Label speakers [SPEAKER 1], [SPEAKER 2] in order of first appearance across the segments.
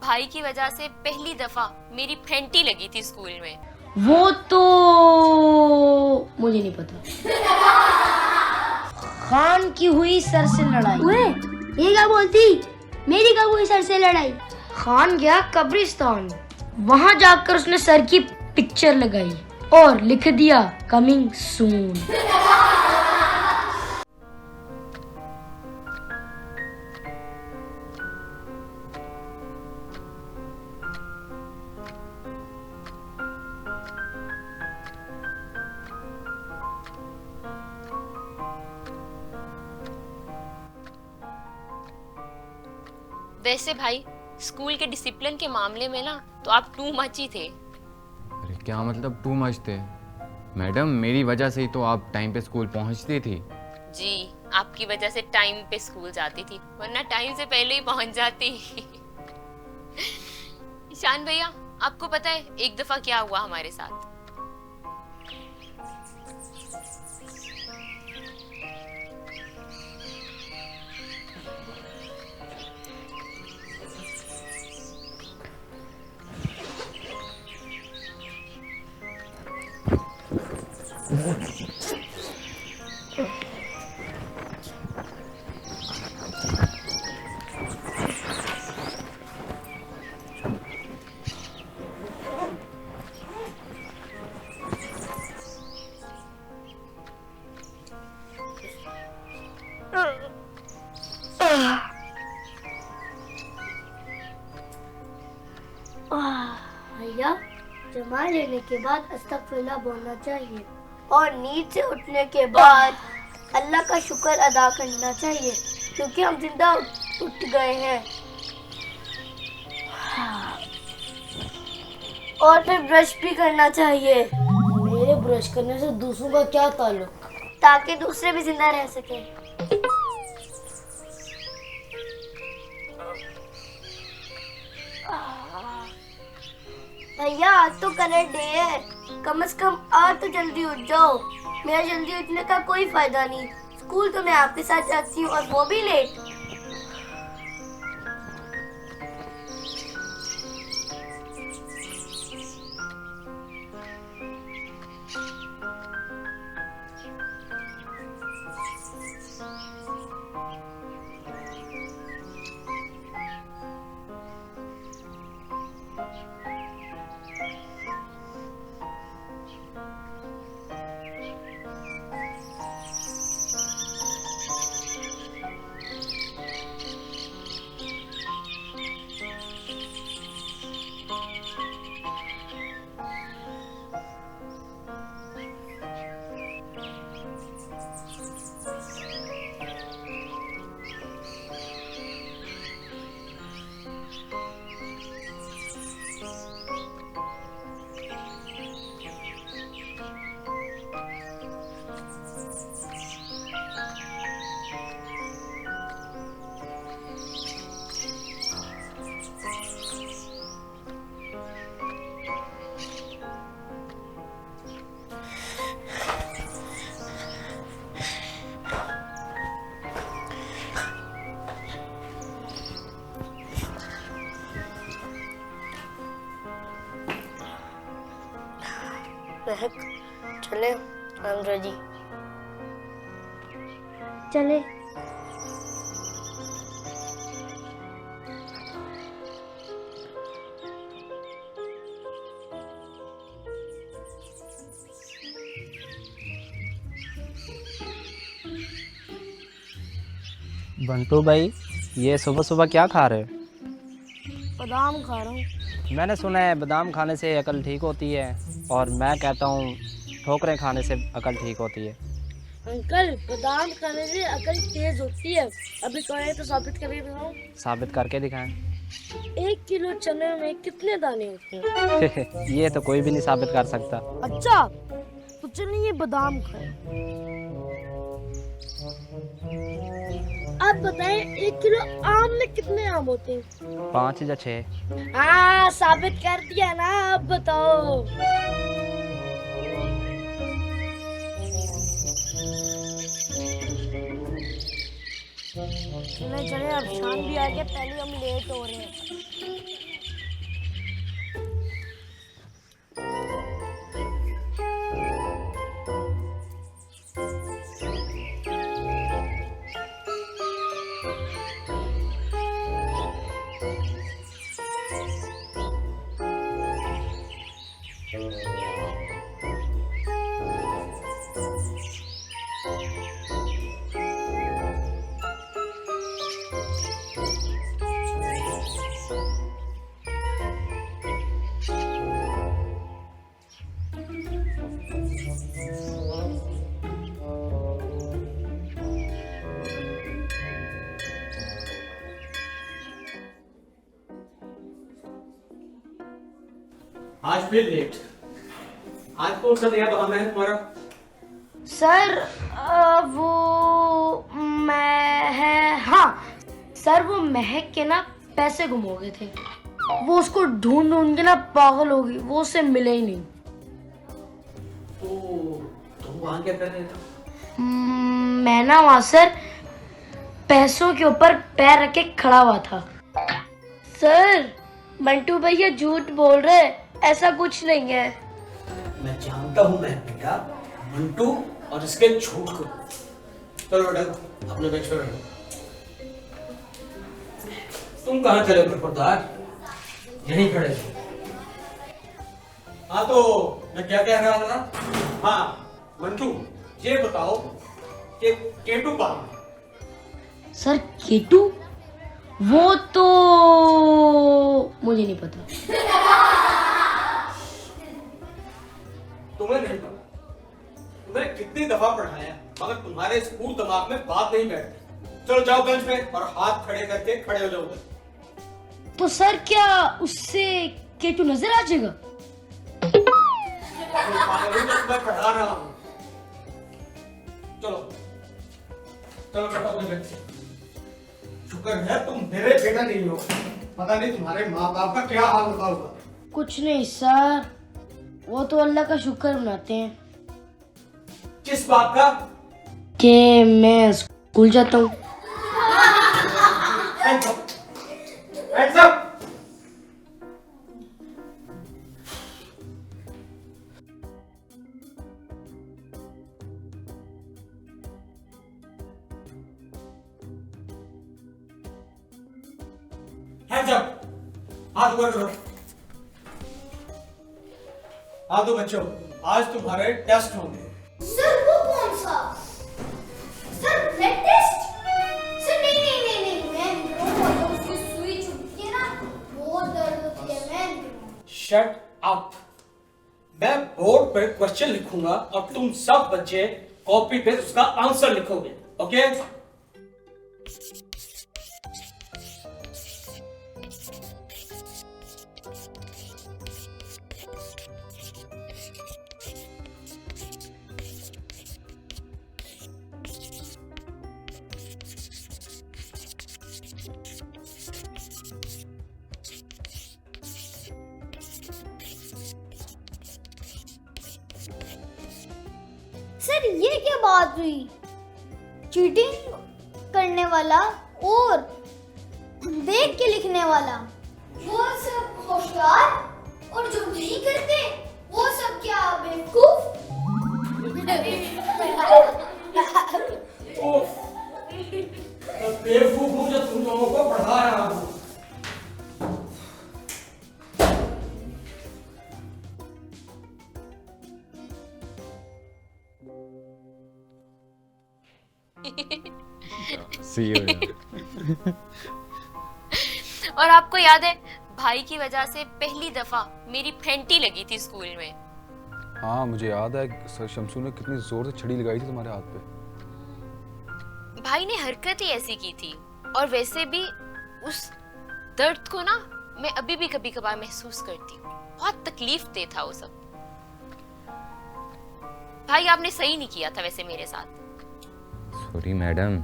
[SPEAKER 1] भाई की वजह से पहली दफा मेरी फेंटी लगी थी स्कूल में।
[SPEAKER 2] वो तो मुझे नहीं पता। खान की हुई सर से लड़ाई।
[SPEAKER 3] ये क्या बोलती? मेरी कब हुई सर से लड़ाई?
[SPEAKER 2] खान गया कब्रिस्तान, वहां जाकर उसने सर की पिक्चर लगाई और लिख दिया कमिंग सून।
[SPEAKER 1] वैसे भाई स्कूल के डिसिप्लिन के मामले में ना तो आप टू मच ही थे।
[SPEAKER 4] अरे क्या मतलब टू मच थे? मैडम मेरी वजह से ही तो आप टाइम पे स्कूल पहुंचती थी।
[SPEAKER 1] जी, आपकी वजह से टाइम पे स्कूल जाती थी, वरना टाइम से पहले ही पहुंच जाती। ईशान भैया, आपको पता है एक दफा क्या हुआ हमारे साथ?
[SPEAKER 3] भैया, जमा लेने के बाद अस्तगफिरुल्लाह बोलना चाहिए और नींद से उठने के बाद अल्लाह का शुक्र अदा करना चाहिए क्योंकि हम जिंदा उठ गए हैं। और फिर ब्रश भी करना चाहिए।
[SPEAKER 2] मेरे ब्रश करने से दूसरों का क्या ताल्लुक?
[SPEAKER 3] ताकि दूसरे भी जिंदा रह सके। भैया, आज तो कलर डे है, कम से कम आज तो जल्दी उठ जाओ। मेरा जल्दी उठने का कोई फायदा नहीं। स्कूल तो मैं आपके साथ जाती हूँ और वो भी लेट। चले, I'm ready. चले।
[SPEAKER 5] बंटू भाई, ये सुबह सुबह क्या खा रहे हो?
[SPEAKER 3] बादाम खा रहा हूँ।
[SPEAKER 5] मैंने सुना है बादाम खाने से अकल ठीक होती है, और मैं कहता हूँ ठोकरें खाने से अकल ठीक होती है।
[SPEAKER 3] अंकल, बादाम खाने से अकल तेज होती है। अभी कहें तो साबित करके दिखाऊं?
[SPEAKER 5] साबित करके दिखाएं।
[SPEAKER 3] 1 किलो चने में कितने दाने होते हैं?
[SPEAKER 5] ये तो कोई भी नहीं साबित कर सकता।
[SPEAKER 3] अच्छा, तो चलिए बादाम खाएं। आप बताएं, 1 किलो आम में कितने आम होते हैं?
[SPEAKER 5] 5 या 6।
[SPEAKER 3] हाँ, साबित कर दिया ना। अब बताओ। चले चले, अब शाम भी आ गया, पहले हम लेट हो रहे हैं।
[SPEAKER 6] आज फिर लेट। आज कौन सा नया बहाना है तुम्हारा?
[SPEAKER 2] सर वो मैं है, हाँ सर वो महक के ना पैसे गुम हो गए थे। वो उसको ढूंढ ढूंढ के ना पागल हो गई, वो उससे मिले ही नहीं।
[SPEAKER 6] तो तुम वहां क्या कर रहे थे?
[SPEAKER 2] मैं ना वहां सर पैसों के ऊपर पैर रख के खड़ा हुआ था। सर मंटू भैया झूठ बोल रहे, ऐसा कुछ नहीं है।
[SPEAKER 6] मैं जानता हूँ मैं बेटा, मंटू और इसके झूठ को। चलो बेटा अपने बेंच पर बैठो। तुम कहाँ चले प्रफुल्लदार? यहीं खड़े थे। हाँ तो मैं क्या कह रहा था? हाँ मंटू, ये बताओ कि केटू कहाँ है?
[SPEAKER 2] सर केटू वो तो मुझे नहीं पता।
[SPEAKER 6] तुम्हें नहीं पता? तुम्हें कितनी दफा पढ़ाया मगर तुम्हारे स्कूल दिमाग में बात नहीं बैठती। चलो जाओ बेंच पे और हाथ खड़े करके खड़े हो जाओ।
[SPEAKER 2] तो सर क्या उससे केटू नजर आ जाएगा?
[SPEAKER 6] मैं पढ़ा रहा हूँ। चलो चलो बैठो अपने बेंच पे। शुक्र है तुम मेरे बेटा नहीं हो, पता नहीं तुम्हारे माँ बाप का क्या हाल होता होगा।
[SPEAKER 2] कुछ नहीं सर, वो तो अल्लाह का शुक्र मनाते हैं
[SPEAKER 6] किस बात का?
[SPEAKER 2] कि मैं स्कूल जाता हूँ।
[SPEAKER 6] Hands up. Hands up. Hands up. हाथ ऊपर करो। हाँ तो बच्चों, आज तुम्हारे टेस्ट होंगे।
[SPEAKER 3] सर वो कौन सा? Sir blood test? सर नहीं मैं नहीं, उसकी सुई चुभती है ना, बहुत दर्द होती है, मैं नहीं।
[SPEAKER 6] Shut up. मैं बोर्ड पर क्वेश्चन लिखूंगा और तुम सब बच्चे कॉपी पे उसका आंसर लिखोगे, ओके?
[SPEAKER 3] सर ये क्या बात हुई? चीटिंग करने वाला और देख के लिखने वाला वो सब होशियार और जो नहीं करते वो सब क्या बेवकूफ?
[SPEAKER 6] बेवकूफ हूं जो तुम लोगों को पढ़ा रहा हूं।
[SPEAKER 4] सी यू यार।
[SPEAKER 1] और आपको याद है भाई की वजह से पहली दफा मेरी फेंटी लगी थी स्कूल में।
[SPEAKER 7] हाँ मुझे याद है, सर शमसू ने कितनी जोर से छड़ी लगाई थी तुम्हारे हाथ पे।
[SPEAKER 1] भाई ने हरकत ही ऐसी की थी, और वैसे भी उस दर्द को ना मैं अभी भी कभी कभार महसूस करती हूँ। बहुत तकलीफ दे था वो सब। भाई आपने सही नहीं किया था वैसे मेरे साथ।
[SPEAKER 4] Sorry madam.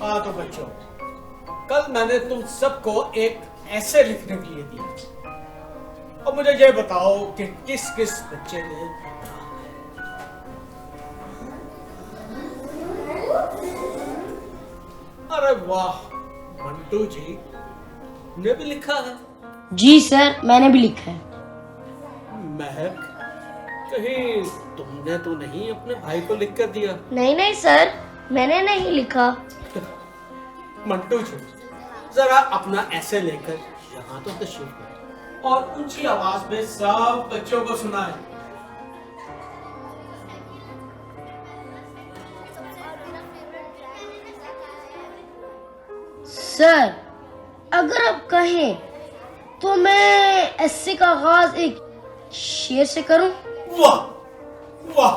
[SPEAKER 6] हाँ तो बच्चों, कल कल मैंने तुम सबको एक ऐसे लिखने के लिए दिया। अब मुझे ये बताओ कि किस किस बच्चे ने अरे वाह, मंटू जी ने भी लिखा है।
[SPEAKER 2] जी सर, मैंने भी लिखा है।
[SPEAKER 6] महक, कहीं तुमने तो नहीं अपने भाई को लिख कर दिया?
[SPEAKER 3] नहीं नहीं सर, मैंने नहीं लिखा।
[SPEAKER 6] मंटू जी, जरा अपना ऐसे लेकर यहाँ तो तशरीफ लाए और ऊंची आवाज में सब बच्चों को सुनाए।
[SPEAKER 2] सर, अगर आप कहें तो मैं ऐसे का आगाज एक शेर से करूं।
[SPEAKER 6] वाह वाह,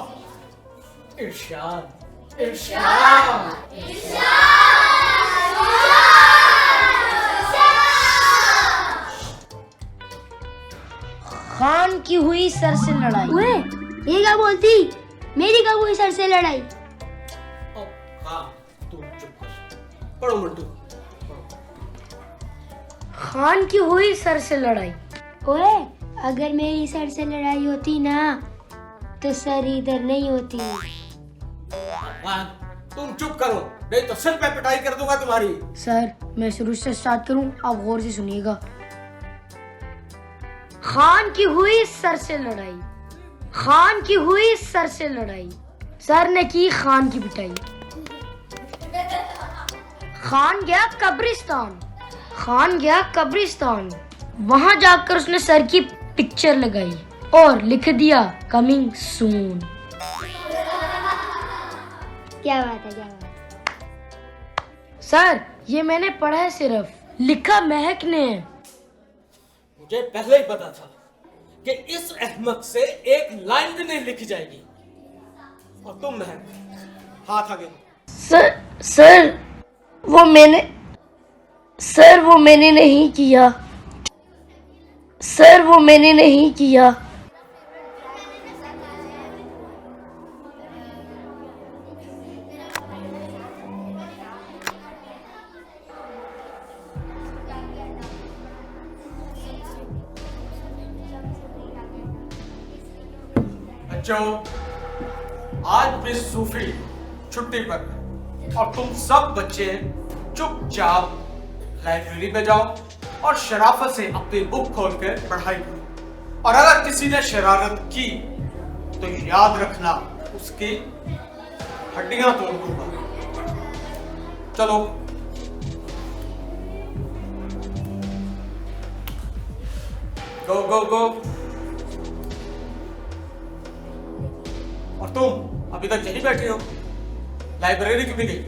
[SPEAKER 6] इरशाद इरशाद।
[SPEAKER 2] खान की हुई सर से लड़ाई।
[SPEAKER 3] ओए, ये क्या बोलती? मेरी कब हुई सर से लड़ाई?
[SPEAKER 6] हाँ, तू चुप कर। पढ़ो मंटू।
[SPEAKER 2] खान की हुई सर से लड़ाई।
[SPEAKER 3] ओए, अगर मेरी सर से लड़ाई होती ना तो सर इधर नहीं होती।
[SPEAKER 6] हाँ, तुम चुप करो, नहीं तो सिर पे पिटाई कर दूंगा तुम्हारी।
[SPEAKER 2] सर, मैं शुरू से स्टार्ट करूं, आप गौर से सुनिएगा। खान की हुई सर से लड़ाई, खान की हुई सर से लड़ाई, सर ने की खान की पिटाई। खान गया कब्रिस्तान, खान गया कब्रिस्तान, वहां जाकर उसने सर की पिक्चर लगाई और लिख दिया कमिंग सून।
[SPEAKER 3] क्या बात है, क्या बात है।
[SPEAKER 2] सर, ये मैंने पढ़ा है, सिर्फ लिखा महक ने है।
[SPEAKER 6] मुझे पहले ही पता था कि इस अहमक से एक लाइन भी नहीं लिखी जाएगी। और तुम महक, हाथ आगे।
[SPEAKER 2] सर, वो मैंने नहीं किया। सर, वो मैंने नहीं किया।
[SPEAKER 6] बच्चों, आज भी सूफी छुट्टी पर है और तुम सब बच्चे चुपचाप लाइब्रेरी में जाओ और शराफत से अपनी बुक खोलकर पढ़ाई करो। और अगर किसी ने शरारत की तो याद रखना, उसकी हड्डियां तोड़ दूंगा। चलो। गो गो गो। और तुम अभी तक यहीं बैठे हो, लाइब्रेरी क्यों नहीं गई?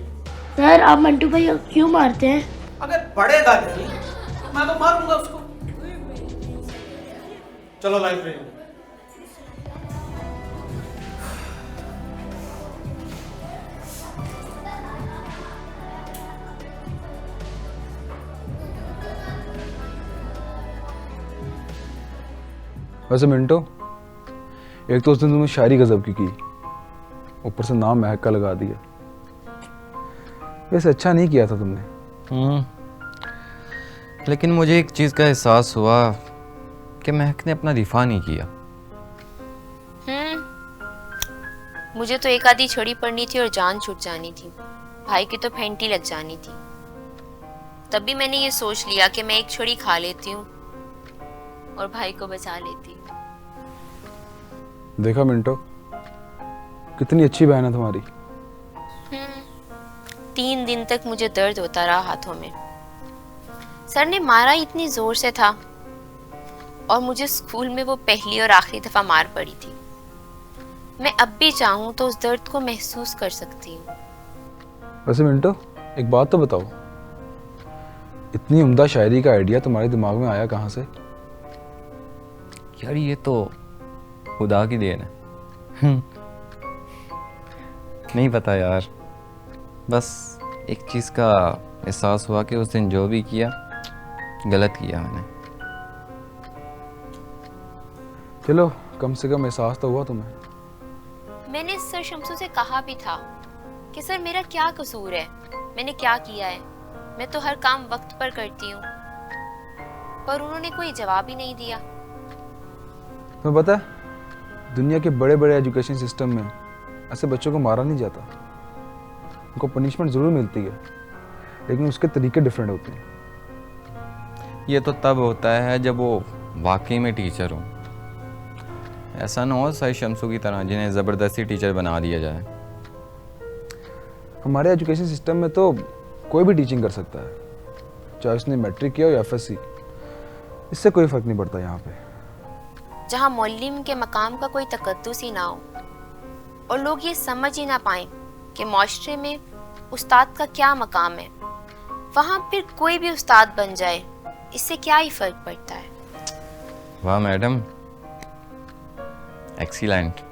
[SPEAKER 2] सर, आप मंटू भाई को क्यों मारते हैं?
[SPEAKER 6] अगर पढ़ेगा नहीं तो मैं तो मार दूंगा उसको। चलो लाइब्रेरी में।
[SPEAKER 7] वैसे मिंटो, एक तो उस दिन तुमने शायरी गजब की, ऊपर से नाम महक का लगा दिया। वैसे अच्छा नहीं किया था तुमने।
[SPEAKER 4] लेकिन मुझे एक चीज़ का एहसास हुआ कि महक ने अपना दिफा नहीं किया।
[SPEAKER 1] मुझे तो एक आधी छड़ी पड़नी थी और जान छूट जानी थी, भाई की तो फेंटी लग जानी थी। तभी मैंने ये सोच लिया कि मैं एक छड़ी खा लेती हूँ और भाई को बचा लेती हूँ।
[SPEAKER 7] देखा मिंटो, कितनी अच्छी बहन है तुम्हारी।
[SPEAKER 1] 3 दिन तक मुझे दर्द होता रहा हाथों में। सर ने मारा इतनी जोर से था और मुझे स्कूल में वो पहली और आखिरी दफा मार पड़ी थी। मैं अब भी चाहूँ तो उस दर्द को महसूस कर सकती हूँ।
[SPEAKER 7] वैसे मिंटो, एक बात तो बताओ, इतनी उम्दा शायरी का आइडिया तुम्हारे दिमाग में आया कहाँ से?
[SPEAKER 4] यार, ये तो खुदा की देन है। नहीं पता यार, बस एक चीज़ का एहसास हुआ कि उस दिन जो भी किया गलत किया मैंने।
[SPEAKER 7] चलो, कम से कम एहसास तो हुआ तुम्हें।
[SPEAKER 1] मैंने सर शम्सू से कहा भी था कि सर मेरा क्या कसूर है, मैंने क्या किया है, मैं तो हर काम वक्त पर करती हूँ, पर उन्होंने कोई जवाब ही नहीं दिया।
[SPEAKER 7] तुम्हें पता है दुनिया के बड़े बड़े एजुकेशन सिस्टम में ऐसे बच्चों को मारा नहीं जाता। उनको पनिशमेंट ज़रूर मिलती है, लेकिन उसके तरीके डिफरेंट होते हैं।
[SPEAKER 4] ये तो तब होता है जब वो वाकई में टीचर हो। ऐसा ना हो सही शमसू की तरह जिन्हें ज़बरदस्ती टीचर बना दिया जाए।
[SPEAKER 7] हमारे एजुकेशन सिस्टम में तो कोई भी टीचिंग कर सकता है, चाहे उसने मैट्रिक किया हो या एफएससी। इससे कोई फ़र्क नहीं पड़ता यहाँ पे।
[SPEAKER 1] जहाँ मौलिम के मकाम का कोई तकद्दुस ही ना हो और लोग ये समझ ही ना पाए कि माशरे में उस्ताद का क्या मकाम है, वहाँ फिर कोई भी उस्ताद बन जाए, इससे क्या ही फर्क पड़ता है।
[SPEAKER 4] वाह मैडम, एक्सीलेंट।